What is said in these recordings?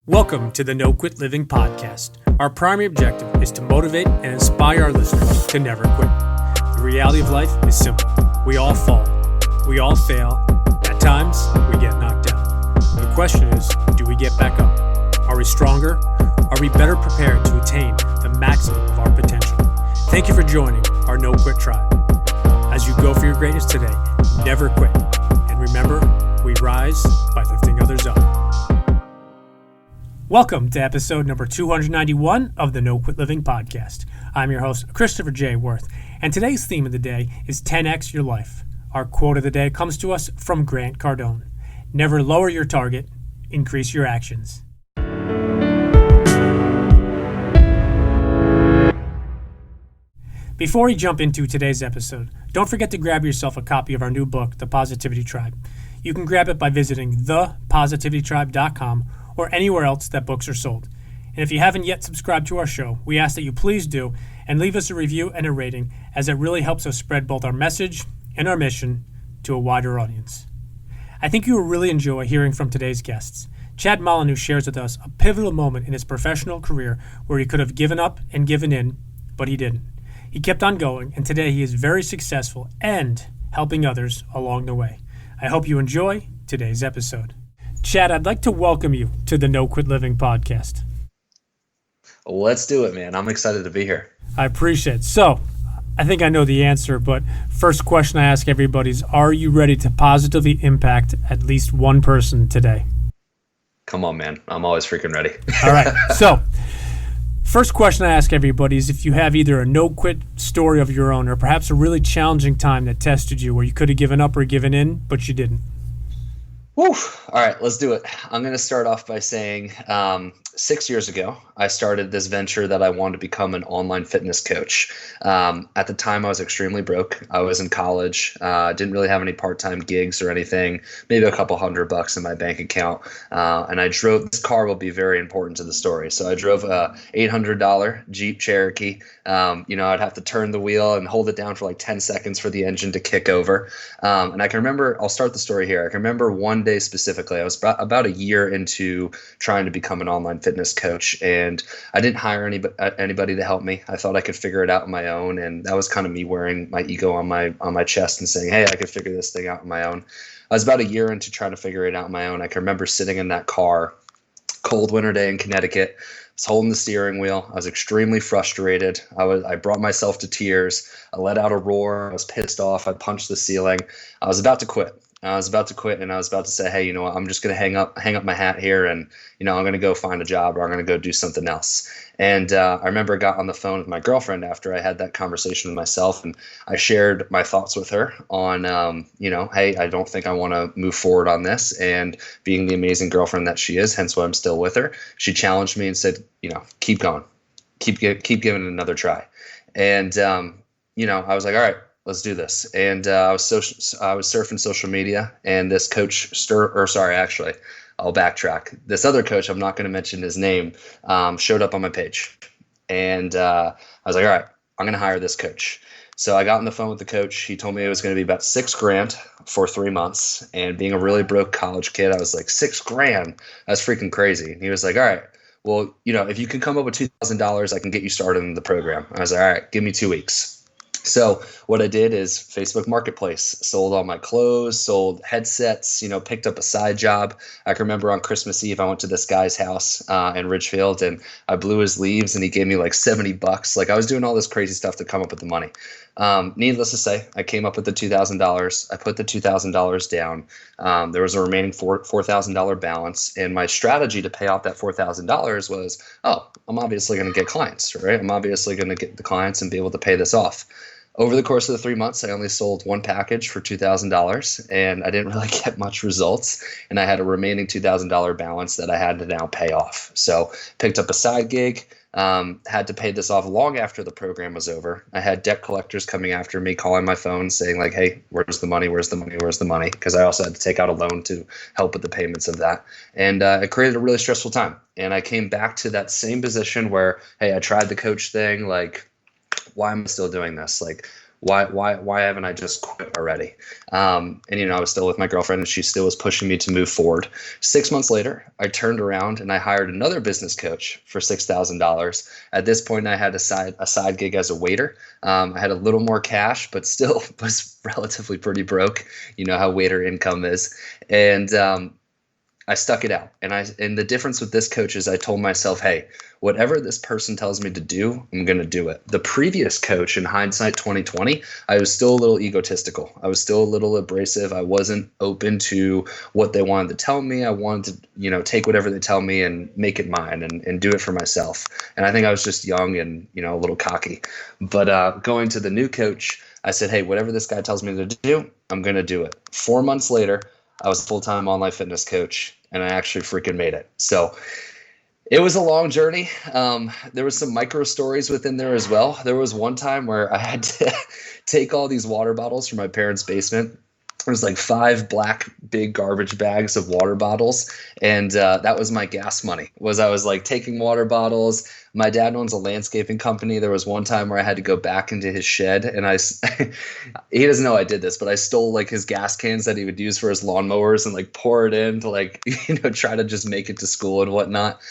Welcome to the No Quit Living podcast. Our primary objective is to motivate and inspire our listeners to never quit. The reality of life is simple. We all fall. We all fail. At times, we get knocked down. The question is, do we get back up? Are we stronger? Are we better prepared to attain the maximum of our potential? Thank you for joining our No Quit tribe. As you go for your greatness today, never quit. And remember, we rise by lifting others up. Welcome to episode number 291 of the No Quit Living podcast. I'm your host, Christopher J. Worth, and today's theme of the day is 10x your life. Our quote of the day comes to us from Grant Cardone. Never lower your target, increase your actions. Before we jump into today's episode, don't forget to grab yourself a copy of our new book, The Positivity Tribe. You can grab it by visiting thepositivitytribe.com or anywhere else that books are sold. And if you haven't yet subscribed to our show, we ask that you please do and leave us a review and a rating, as it really helps us spread both our message and our mission to a wider audience. I think you will really enjoy hearing from today's guests. Chad Molyneux shares with us a pivotal moment in his professional career where he could have given up and given in, but he didn't. He kept on going, and today he is very successful and helping others along the way. I hope you enjoy today's episode. Chad, I'd like to welcome you to the No Quit Living podcast. Let's do it, man. I'm excited to be here. I appreciate it. So, I think I know the answer, but first question I ask everybody is, are you ready to positively impact at least one person today? Come on, man. I'm always freaking ready. All right. So, first question I ask everybody is if you have either a no-quit story of your own or perhaps a really challenging time that tested you where you could have given up or given in, but you didn't. Woo. All right, let's do it. I'm going to start off by saying 6 years ago, I started this venture that I wanted to become an online fitness coach. At the time, I was extremely broke. I was in college, didn't really have any part-time gigs or anything, maybe a couple $100 in my bank account. And I drove, this car will be very important to the story. So I drove a $800 Jeep Cherokee. I'd have to turn the wheel and hold it down for like 10 seconds for the engine to kick over. And I can remember, I'll start the story here. I can remember one day specifically, I was about a year into trying to become an online fitness coach, and I didn't hire anybody to help me. I thought I could figure it out on my own, and that was kind of me wearing my ego on my chest and saying, hey, I could figure this thing out on my own. I was about a year into trying to figure it out on my own. I can remember sitting in that car, cold winter day in Connecticut, I was holding the steering wheel. I was extremely frustrated. I brought myself to tears. I let out a roar. I was pissed off. I punched the ceiling. I was about to quit. And I was about to say, hey, you know what, I'm just going to hang up my hat here, and, I'm going to go find a job, or I'm going to go do something else. And I remember I got on the phone with my girlfriend after I had that conversation with myself, and I shared my thoughts with her on, hey, I don't think I want to move forward on this. And being the amazing girlfriend that she is, hence why I'm still with her, she challenged me and said, keep going, keep giving it another try. And, I was like, all right, let's do this. And I was surfing social media, and this coach, I'll backtrack. This other coach, I'm not going to mention his name, showed up on my page. And I was like, all right, I'm going to hire this coach. So I got on the phone with the coach. He told me it was going to be about $6,000 for 3 months. And being a really broke college kid, I was like, $6,000? That's freaking crazy. And he was like, all right, well, if you can come up with $2,000, I can get you started in the program. I was like, all right, give me 2 weeks. So what I did is Facebook Marketplace, sold all my clothes, sold headsets, picked up a side job. I can remember on Christmas Eve, I went to this guy's house in Ridgefield, and I blew his leaves, and he gave me like $70. Like, I was doing all this crazy stuff to come up with the money. Needless to say, I came up with the $2,000. I put the $2,000 down. There was a remaining $4,000 balance, and my strategy to pay off that $4,000 was, I'm obviously going to get clients, right? I'm obviously going to get the clients and be able to pay this off. Over the course of the 3 months, I only sold one package for $2,000, and I didn't really get much results. And I had a remaining $2,000 balance that I had to now pay off. So picked up a side gig, had to pay this off long after the program was over. I had debt collectors coming after me, calling my phone, saying like, hey, where's the money? Where's the money? Where's the money? Because I also had to take out a loan to help with the payments of that. And it created a really stressful time. And I came back to that same position where, hey, I tried the coach thing, like, why am I still doing this? Like, Why haven't I just quit already? And I was still with my girlfriend, and she still was pushing me to move forward. 6 months later, I turned around and I hired another business coach for $6,000. At this point, I had a side gig as a waiter. I had a little more cash, but still was relatively pretty broke. You know how waiter income is, and I stuck it out. And the difference with this coach is I told myself, hey, whatever this person tells me to do, I'm going to do it. The previous coach, in hindsight 2020, I was still a little egotistical. I was still a little abrasive. I wasn't open to what they wanted to tell me. I wanted to, take whatever they tell me and make it mine and do it for myself. And I think I was just young and, a little cocky. But going to the new coach, I said, hey, whatever this guy tells me to do, I'm going to do it. 4 months later, I was a full-time online fitness coach, and I actually freaking made it. So it was a long journey. There was some micro stories within there as well. There was one time where I had to take all these water bottles from my parents' basement. It was like 5 black big garbage bags of water bottles, and that was my gas money. I was like taking water bottles. My dad owns a landscaping company. There was one time where I had to go back into his shed, and he doesn't know I did this, but I stole like his gas cans that he would use for his lawnmowers and like pour it in to try to just make it to school and whatnot.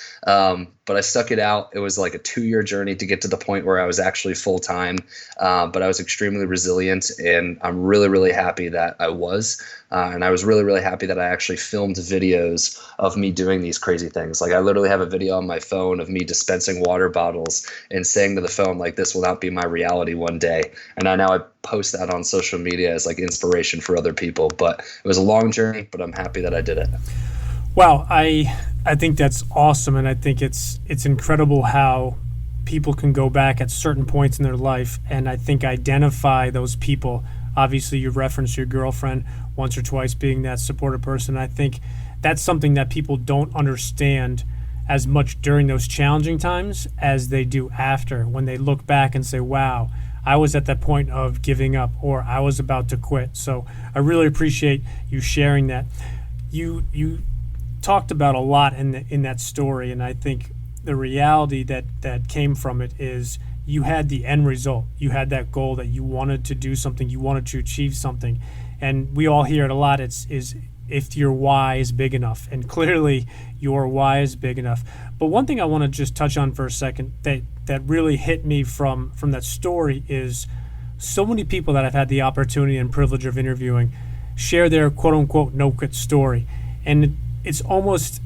But I stuck it out. It was like a 2-year journey to get to the point where I was actually full time. But I was extremely resilient, and I'm really, really happy that I was. And I was really, really happy that I actually filmed videos of me doing these crazy things. Like I literally have a video on my phone of me dispensing water bottles and saying to the phone, like, this will not be my reality one day. And I post that on social media as like inspiration for other people. But it was a long journey, but I'm happy that I did it. Wow, I think that's awesome, and I think it's incredible how people can go back at certain points in their life and I think identify those people. Obviously, you referenced your girlfriend once or twice being that supportive person. I think that's something that people don't understand as much during those challenging times as they do after, when they look back and say, wow, I was at that point of giving up, or I was about to quit. So I really appreciate you sharing that. You talked about a lot in that story, and I think the reality that came from it is you had the end result. You had that goal that you wanted to do something, you wanted to achieve something. And we all hear it a lot, is if your why is big enough. And clearly your why is big enough. But one thing I want to just touch on for a second that really hit me from that story is so many people that I've had the opportunity and privilege of interviewing share their quote unquote no quit story. And it's almost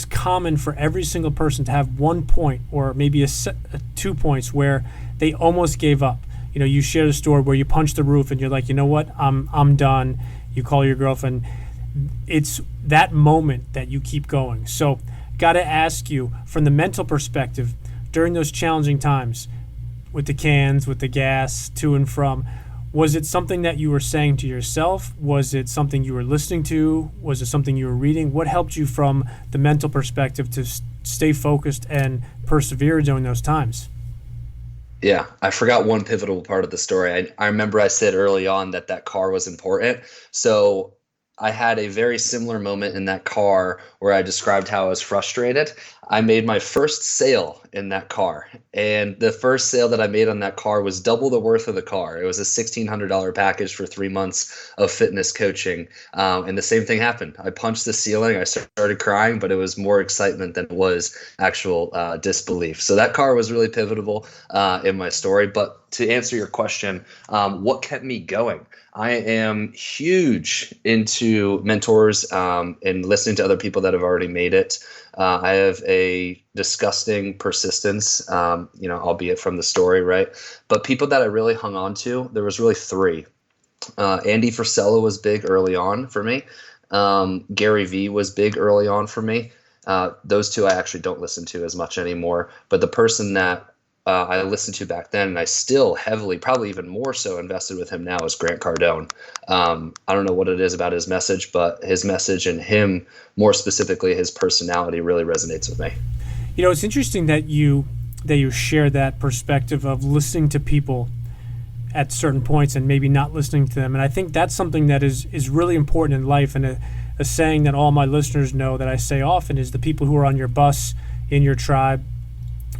common for every single person to have one point or maybe 2 points where they almost gave up. You share the story where you punch the roof and you're like, you know what, I'm done. You call your girlfriend. It's that moment that you keep going. So got to ask you, from the mental perspective, during those challenging times with the cans, with the gas, to and from, was it something that you were saying to yourself? Was it something you were listening to? Was it something you were reading? What helped you from the mental perspective to stay focused and persevere during those times? Yeah, I forgot one pivotal part of the story. I remember I said early on that car was important. So I had a very similar moment in that car where I described how I was frustrated. I made my first sale in that car, and the first sale that I made on that car was double the worth of the car. It was a $1,600 package for 3 months of fitness coaching, and the same thing happened. I punched the ceiling. I started crying, but it was more excitement than it was actual disbelief. So that car was really pivotal in my story. But to answer your question, what kept me going? I am huge into mentors and listening to other people that have already made it. I have a disgusting persistence, albeit from the story, right? But people that I really hung on to, there was really 3. Andy Frisella was big early on for me. Gary Vee was big early on for me. Those 2 I actually don't listen to as much anymore. But the person that I listened to back then, and I still heavily, probably even more so, invested with him now, is Grant Cardone. I don't know what it is about his message, but his message and him, more specifically, his personality really resonates with me. It's interesting that you share that perspective of listening to people at certain points and maybe not listening to them. And I think that's something that is really important in life. And a saying that all my listeners know that I say often is the people who are on your bus, in your tribe,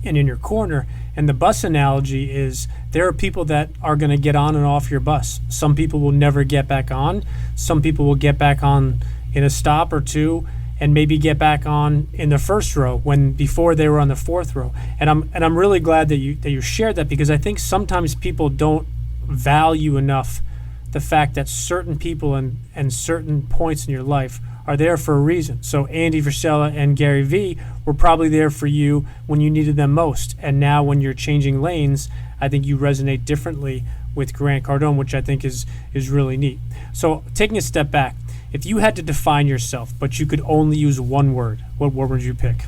and in your corner. And the bus analogy is there are people that are going to get on and off your bus. Some people will never get back on. Some people will get back on in a stop or two and maybe get back on in the first row when before they were on the fourth row. And I'm really glad that you shared that, because I think sometimes people don't value enough the fact that certain people and certain points in your life are there for a reason. So Andy Frisella and Gary Vee were probably there for you when you needed them most. And now when you're changing lanes, I think you resonate differently with Grant Cardone, which I think is really neat. So taking a step back, if you had to define yourself, but you could only use one word, what word would you pick?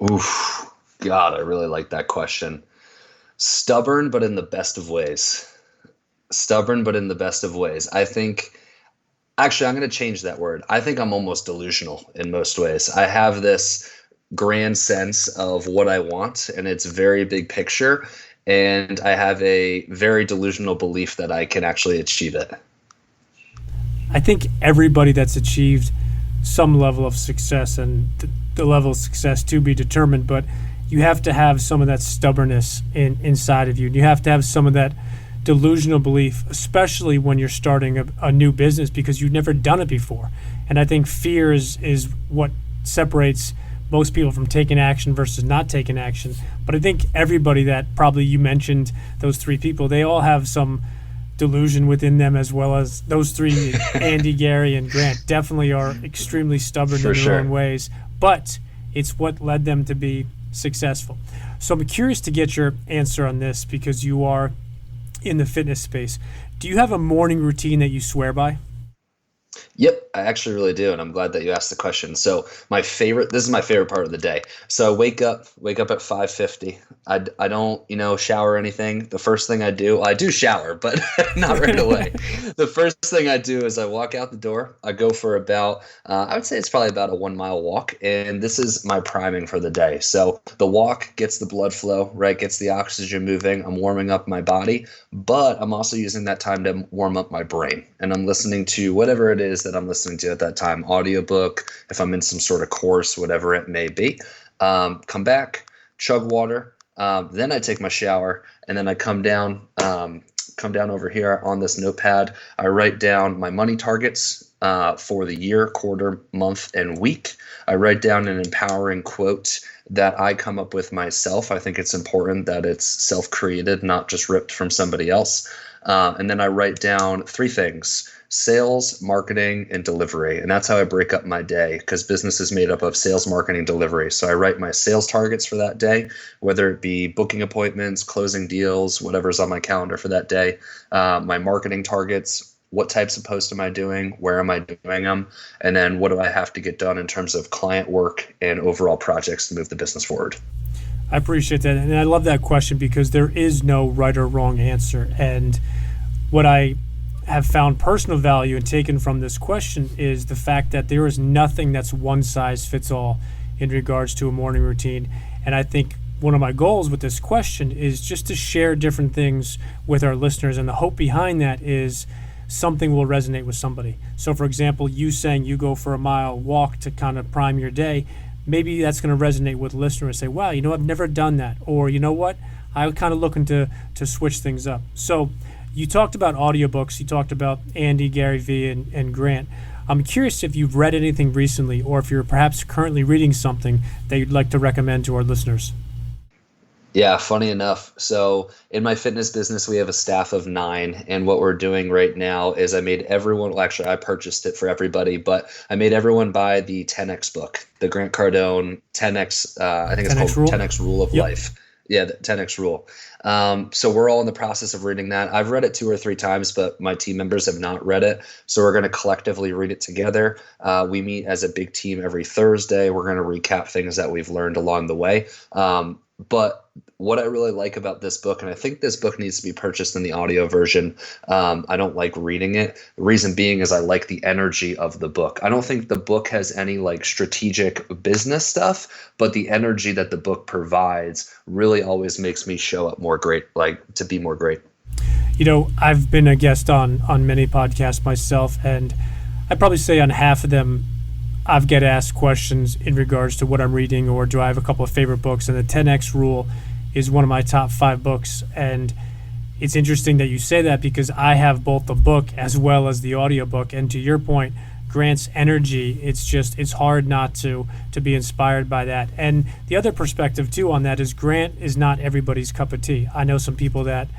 Oof, God, I really like that question. Stubborn, but in the best of ways. Stubborn, but in the best of ways. I think, actually, I'm going to change that word. I think I'm almost delusional in most ways. I have this grand sense of what I want, and it's very big picture, and I have a very delusional belief that I can actually achieve it. I think everybody that's achieved some level of success, and the level of success to be determined, but you have to have some of that stubbornness inside of you. You have to have some of that delusional belief, especially when you're starting a new business, because you've never done it before. And I think fear is what separates most people from taking action versus not taking action. But I think everybody that probably you mentioned, those three people, they all have some delusion within them, as well as those three, Andy, Gary, and Grant, definitely are extremely stubborn in their own ways. But it's what led them to be successful. So I'm curious to get your answer on this, because you are in the fitness space. Do you have a morning routine that you swear by? Yep, I actually really do, and I'm glad that you asked the question. So this is my favorite part of the day. So I wake up at 5:50. I don't, shower or anything. The first thing I do shower, but not right away. The first thing I do is I walk out the door. I go for about, I would say it's probably about a 1 mile walk, and this is my priming for the day. So the walk gets the blood flow, right? Gets the oxygen moving. I'm warming up my body, but I'm also using that time to warm up my brain, and I'm listening to whatever it is that I'm listening to at that time, audiobook, if I'm in some sort of course, whatever it may be. Come back, chug water, then I take my shower, and then I come down over here on this notepad. I write down my money targets for the year, quarter, month, and week. I write down an empowering quote that I come up with myself. I think it's important that it's self-created, not just ripped from somebody else. And then I write down three things: sales, marketing, and delivery. And that's how I break up my day, because business is made up of sales, marketing, delivery. So I write my sales targets for that day, whether it be booking appointments, closing deals, whatever's on my calendar for that day. My marketing targets, what types of posts am I doing? Where am I doing them? And then what do I have to get done in terms of client work and overall projects to move the business forward? I appreciate that. And I love that question, because there is no right or wrong answer. And what I have found personal value in taken from this question is the fact that there is nothing that's one size fits all in regards to a morning routine. And I think one of my goals with this question is just to share different things with our listeners. And the hope behind that is something will resonate with somebody. So for example, you saying you go for a mile walk to kind of prime your day, maybe that's going to resonate with listeners. Say, wow, I've never done that. Or you know what? I'm kind of looking to switch things up. So you talked about audiobooks. You talked about Andy, Gary Vee, and Grant. I'm curious if you've read anything recently, or if you're perhaps currently reading something that you'd like to recommend to our listeners. Yeah, funny enough. So in my fitness business, we have a staff of 9. And what we're doing right now is I made everyone, well, actually, I purchased it for everybody, but I made everyone buy the 10X book, the Grant Cardone 10X, I think it's called Rule? 10X Rule of Life. Yeah, the 10X Rule. So we're all in the process of reading that. I've read it 2 or 3 times, but my team members have not read it. So we're going to collectively read it together. We meet as a big team every Thursday. We're going to recap things that we've learned along the way. But what I really like about this book, and I think this book needs to be purchased in the audio version. I don't like reading it. The reason being is I like the energy of the book. I don't think the book has any strategic business stuff, but the energy that the book provides really always makes me show up more great, to be more great. I've been a guest on many podcasts myself, and I'd probably say on half of them, I've get asked questions in regards to what I'm reading or do I have a couple of favorite books, and the 10x rule is one of my top 5 books. And it's interesting that you say that because I have both the book as well as the audiobook. And to your point, Grant's energy, it's hard not to be inspired by that. And the other perspective too on that is Grant is not everybody's cup of tea. I know some people that,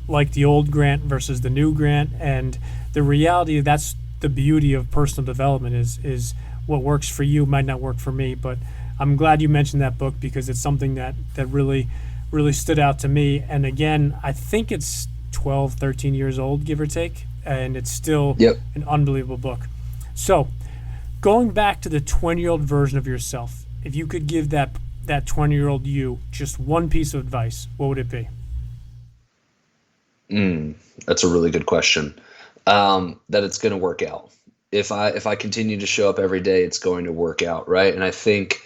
like the old Grant versus the new Grant, and the reality, that's the beauty of personal development is what works for you might not work for me. But I'm glad you mentioned that book because it's something that really stood out to me. And again, I think it's 12, 13 years old, give or take, and it's still an unbelievable book. So, going back to the 20-year-old version of yourself, if you could give that 20-year-old you just one piece of advice, what would it be? That's a really good question. That it's going to work out. If I continue to show up every day, it's going to work out, right? And I think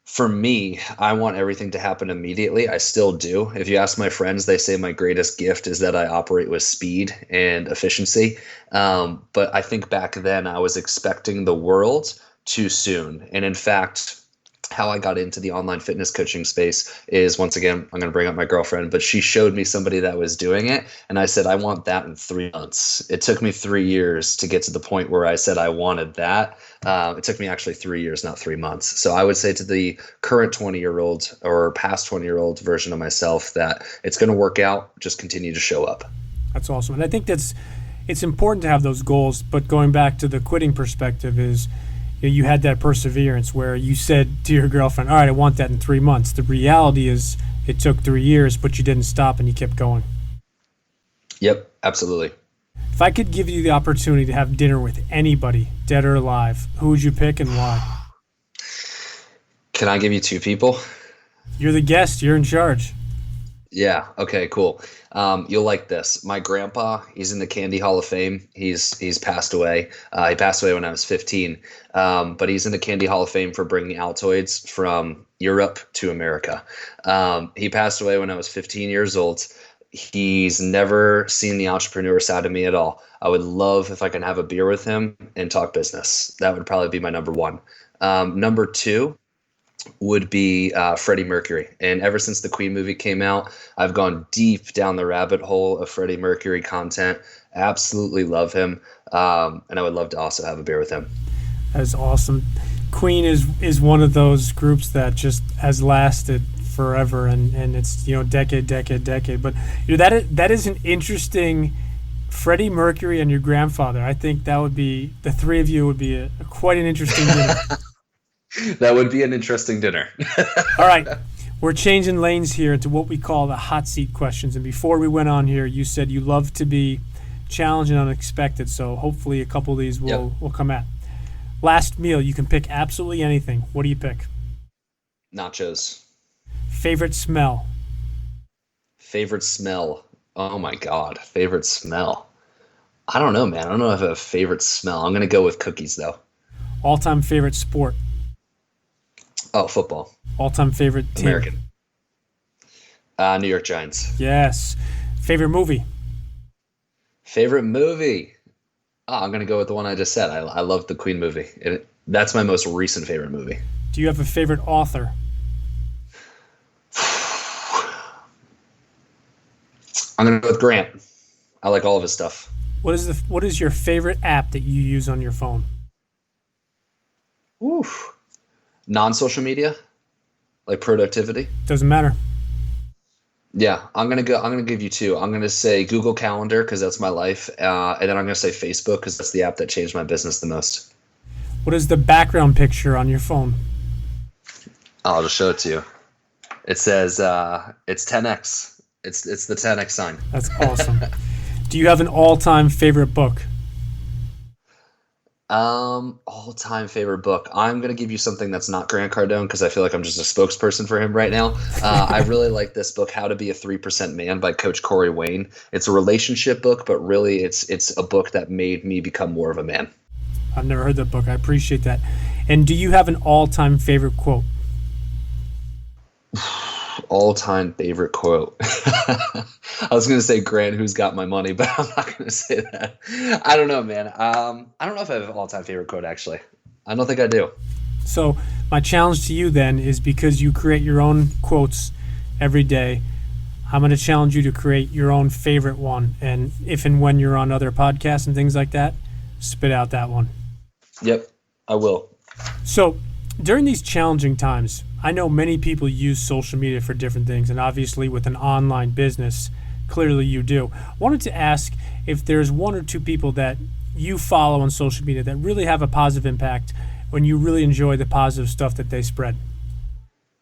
for me, I want everything to happen immediately. I still do. If you ask my friends, they say my greatest gift is that I operate with speed and efficiency. But I think back then I was expecting the world too soon. And in fact, how I got into the online fitness coaching space is, once again, I'm going to bring up my girlfriend, but she showed me somebody that was doing it. And I said, I want that in 3 months. It took me 3 years to get to the point where I said I wanted that. It took me actually 3 years, not 3 months. So I would say to the current 20-year-old or past 20-year-old version of myself that it's going to work out. Just continue to show up. That's awesome. And I think it's important to have those goals. But going back to the quitting perspective is, you had that perseverance where you said to your girlfriend, all right, I want that in 3 months. The reality is it took 3 years, but you didn't stop and you kept going. Yep, absolutely. If I could give you the opportunity to have dinner with anybody, dead or alive, who would you pick and why? Can I give you 2 people? You're the guest. You're in charge. Yeah. Okay, cool. You'll like this. My grandpa, he's in the Candy Hall of Fame. He's passed away. He passed away when I was 15. But he's in the Candy Hall of Fame for bringing Altoids from Europe to America. He passed away when I was 15 years old. He's never seen the entrepreneur side of me at all. I would love if I can have a beer with him and talk business. That would probably be my number one. Number two would be Freddie Mercury. And ever since the Queen movie came out, I've gone deep down the rabbit hole of Freddie Mercury content. Absolutely love him. And I would love to also have a beer with him. That is awesome. Queen is one of those groups that just has lasted forever, and it's decade. But that is an interesting Freddie Mercury and your grandfather. I think that would be the three of you would be quite an interesting dinner. That would be an interesting dinner. All right. We're changing lanes here into what we call the hot seat questions. And before we went on here, you said you love to be challenged and unexpected. So hopefully a couple of these will come at. Last meal, you can pick absolutely anything. What do you pick? Nachos. Favorite smell? Favorite smell? Oh my God. Favorite smell? I don't know, man. I don't know if I have a favorite smell. I'm going to go with cookies, though. All-time favorite sport? Oh, football. All-time favorite team? American. New York Giants. Yes. Favorite movie? Favorite movie? Oh, I'm going to go with the one I just said. I love the Queen movie. That's my most recent favorite movie. Do you have a favorite author? I'm going to go with Grant. I like all of his stuff. What is your favorite app that you use on your phone? Oof. Non-social media, like productivity. Doesn't matter. Yeah, I'm gonna give you 2. I'm gonna say Google Calendar because that's my life, and then I'm gonna say Facebook because that's the app that changed my business the most. What is the background picture on your phone? I'll just show it to you. It says it's 10x. It's the 10x sign. That's awesome. Do you have an all-time favorite book? All-time favorite book. I'm gonna give you something that's not Grant Cardone because I feel like I'm just a spokesperson for him right now. I really like this book, How to Be a 3% Man by Coach Corey Wayne. It's a relationship book, but really it's a book that made me become more of a man. I've never heard that book. I appreciate that. And do you have an all-time favorite quote? All-time favorite quote. I was going to say Grant, who's got my money, but I'm not going to say that. I don't know, man. I don't know if I have an all-time favorite quote, actually. I don't think I do. So my challenge to you then is, because you create your own quotes every day, I'm going to challenge you to create your own favorite one. And if and when you're on other podcasts and things like that, spit out that one. Yep, I will. So during these challenging times, I know many people use social media for different things, and obviously with an online business, clearly you do. I wanted to ask if there's one or two people that you follow on social media that really have a positive impact when you really enjoy the positive stuff that they spread.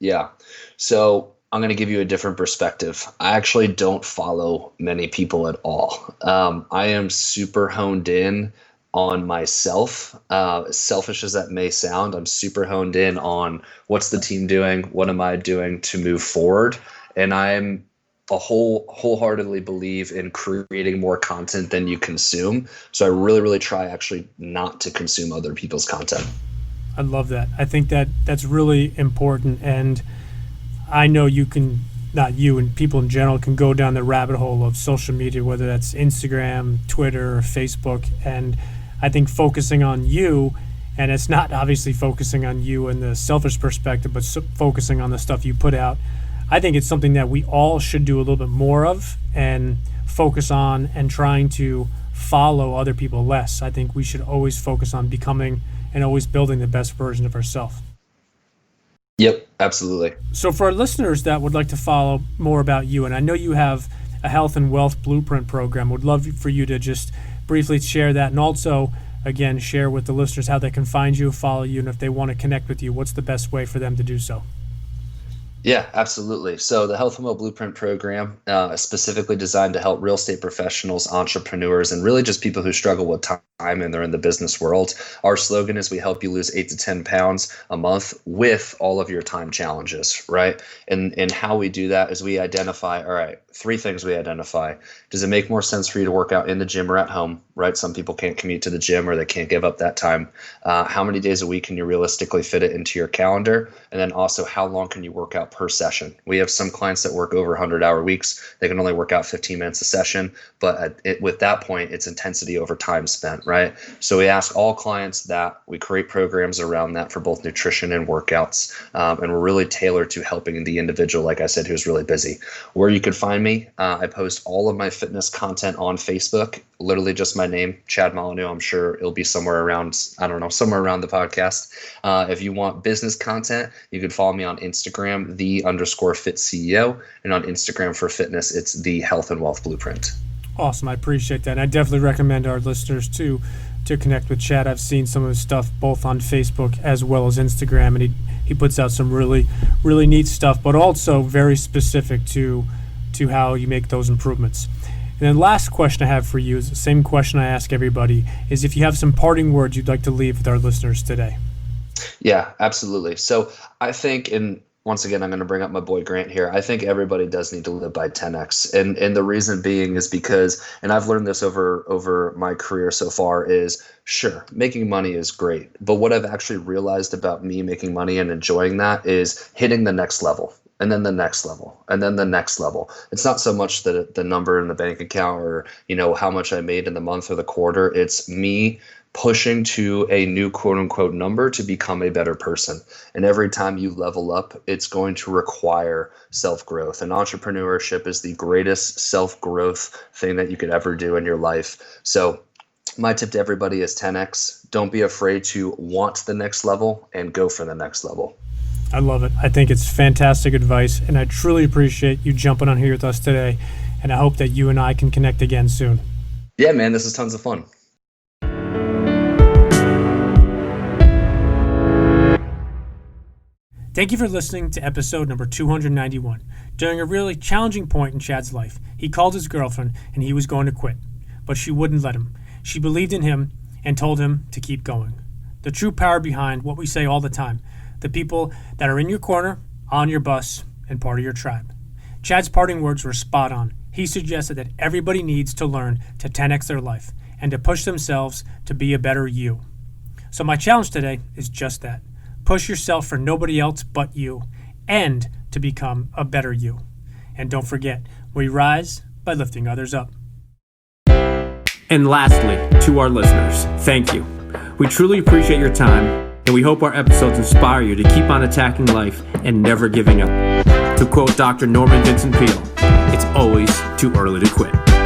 Yeah. So I'm going to give you a different perspective. I actually don't follow many people at all. I am super honed in on myself. As selfish as that may sound, I'm super honed in on what's the team doing, what am I doing to move forward, and I'm wholeheartedly believe in creating more content than you consume. So I really try actually not to consume other people's content. I love that. I think that that's really important, and I know you can, not you and people in general, can go down the rabbit hole of social media, whether that's Instagram, Twitter, or Facebook, and I think focusing on you, and it's not obviously focusing on you in the selfish perspective, but focusing on the stuff you put out, I think it's something that we all should do a little bit more of and focus on, and trying to follow other people less. I think we should always focus on becoming and always building the best version of ourselves. Yep, absolutely. So for our listeners that would like to follow more about you, and I know you have a health and wealth blueprint program, would love for you to just briefly share that, and also, again, share with the listeners how they can find you, follow you, and if they want to connect with you, what's the best way for them to do so? Yeah, absolutely. So the Health and Well Blueprint program is specifically designed to help real estate professionals, entrepreneurs, and really just people who struggle with time and they're in the business world. Our slogan is we help you lose 8 to 10 pounds a month with all of your time challenges, right? And how we do that is we identify, all right, 3 things we identify. Does it make more sense for you to work out in the gym or at home, right? Some people can't commute to the gym or they can't give up that time. How many days a week can you realistically fit it into your calendar? And then also, how long can you work out per session? We have some clients that work over 100-hour weeks. They can only work out 15 minutes a session, but with that point, it's intensity over time spent, right? So we ask all clients that. We create programs around that for both nutrition and workouts, and we're really tailored to helping the individual, like I said, who's really busy. Where you can find me, I post all of my fitness content on Facebook, literally just my name, Chad Molyneux. I'm sure it'll be somewhere around, I don't know, somewhere around the podcast. If you want business content, you can follow me on Instagram, _fit CEO, and on Instagram for fitness, it's the Health and Wealth Blueprint. Awesome. I appreciate that. And I definitely recommend our listeners to connect with Chad. I've seen some of his stuff both on Facebook as well as Instagram, and he puts out some really neat stuff, but also very specific to how you make those improvements. And then last question I have for you is the same question I ask everybody, is if you have some parting words you'd like to leave with our listeners today. Yeah, absolutely. So I think, and once again, I'm going to bring up my boy Grant here. I think everybody does need to live by 10x. And the reason being is because, and I've learned this over my career so far, is sure, making money is great. But what I've actually realized about me making money and enjoying that is hitting the next level. And then the next level, and then the next level. It's not so much the number in the bank account or, how much I made in the month or the quarter. It's me pushing to a new quote unquote number to become a better person. And every time you level up, it's going to require self-growth. And entrepreneurship is the greatest self-growth thing that you could ever do in your life. So my tip to everybody is 10x. Don't be afraid to want the next level and go for the next level. I love it. I think it's fantastic advice, and I truly appreciate you jumping on here with us today, and I hope that you and I can connect again soon. Yeah, man, this is tons of fun. Thank you for listening to episode number 291. During a really challenging point in Chad's life, he called his girlfriend and he was going to quit, but she wouldn't let him. She believed in him and told him to keep going. The true power behind what we say all the time, the people that are in your corner, on your bus, and part of your tribe. Chad's parting words were spot on. He suggested that everybody needs to learn to 10x their life and to push themselves to be a better you. So my challenge today is just that. Push yourself for nobody else but you, and to become a better you. And don't forget, we rise by lifting others up. And lastly, to our listeners, thank you. We truly appreciate your time. and we hope our episodes inspire you to keep on attacking life and never giving up. To quote Dr. Norman Vincent Peale, it's always too early to quit.